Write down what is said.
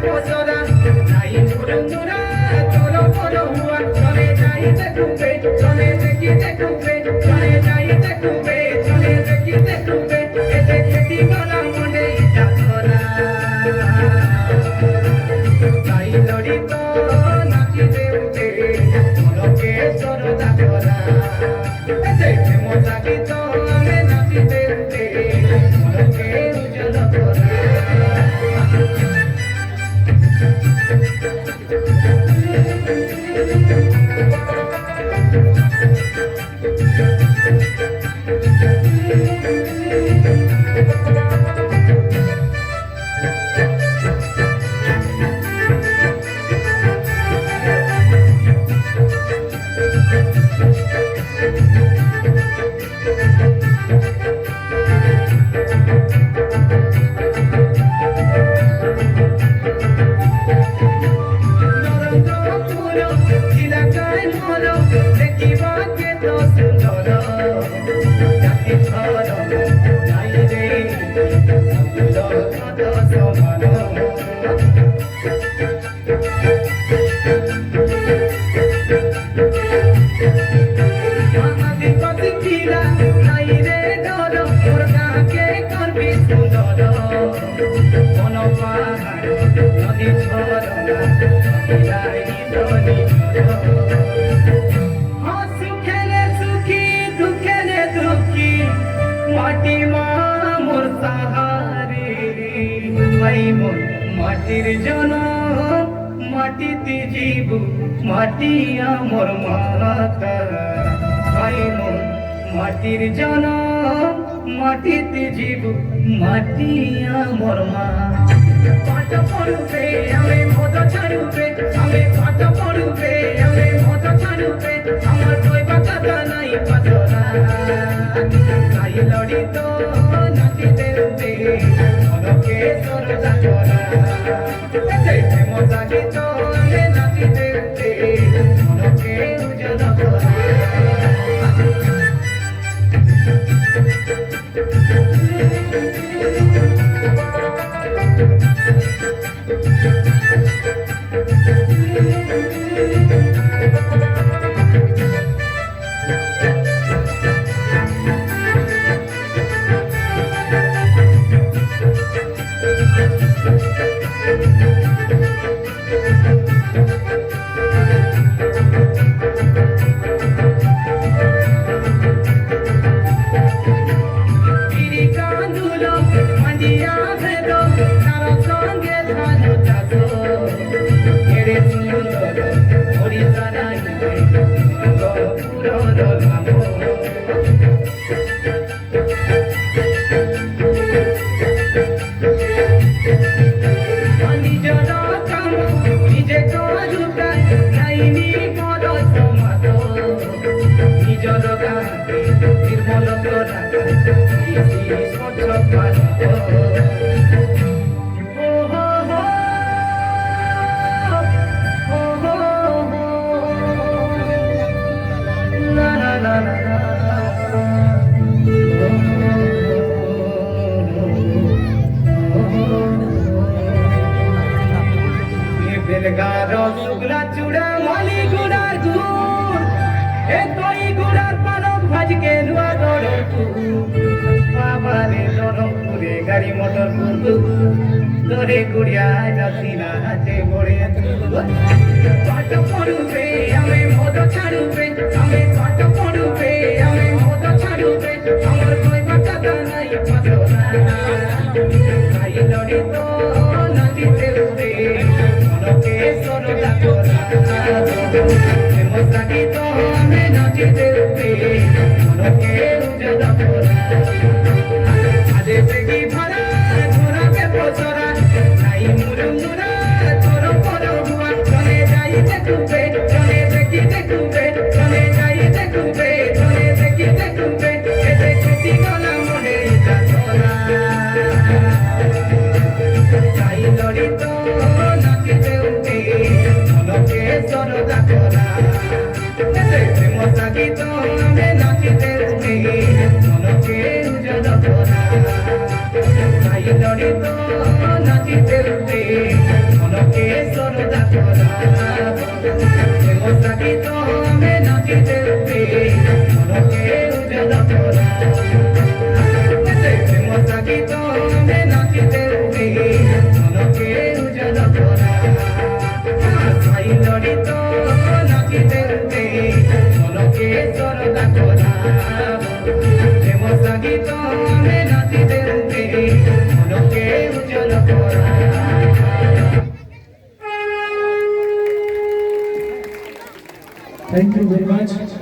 পচরা নাই মুরুমুরা তোর বড় হুয়া চলে যাইতে খুবে চলে দেখিতে খুবে চলে যাইতে খুবে চলে দেখিতে খুবে এতে খেটি গলা মনে ইটা ধরা তাই লড়িত নাচিতে উঠে মনকে সরদা ধরা এতে মজা গীত আমি নাচিতে উঠে মনকে উজ্জ্বল ধরা মাটির জন মাটিতে জীব মাটি আমার মাতা ভাই মন মাটির জন মাটিতে জীব মাটি আমার মা পাঠ পড়ুবে আমি মদ ছাড়ুবে আমি পাঠ পড়ুবে আমি মদ ছাড়ুবে আমার কইবা কথা নাই পাতরা তাই লড়িত নাচিতে উঠে মনকে সরদা ধরা এতে মজা গীত আমি নাচিতে উঠে মনকে উজ্জ্বল ধরা রসগোল্লা চূড়া মালি গুড়ার গুড় এ কই গুড়ার পালক ভাজকে লুয়া বাবারে দরপুরে গাড়ি মোটর কুন্দু তোরে গুড়িয়া যাচ্ছি না হাতে পড়ে পাঠ পড়ুবে আমি মদ ছাড়ুবে আমি পাঠ পড়ুবে আমি মদ ছাড়ুবে আমার কই কথা নাই পাতরা তাই লড়িত নাচিতে উঠে মনকে সরদা ধরা মজা গীত আমি নাচিতে উঠে মনকে উজ্জ্বল ধরা আদে থেকে ভরা ধরাকে পচরা নাই মুরুমুরা তোর বড় হুয়া চলে যাইতে খুবে চলে দেখিতে খুবে চলে যাইতে খুবে চলে দেখিতে খুবে এতে খেটি গলা মনে ইটা ধরা তাই লড়িত নাচিতে উঠে মনকে সরদা ধরা এতে মজা গীত আমি নাচিতে উঠে মনকে উজ্জ্বল ধরা তাই লড়িত নাচিতে উঠে Thank you very much.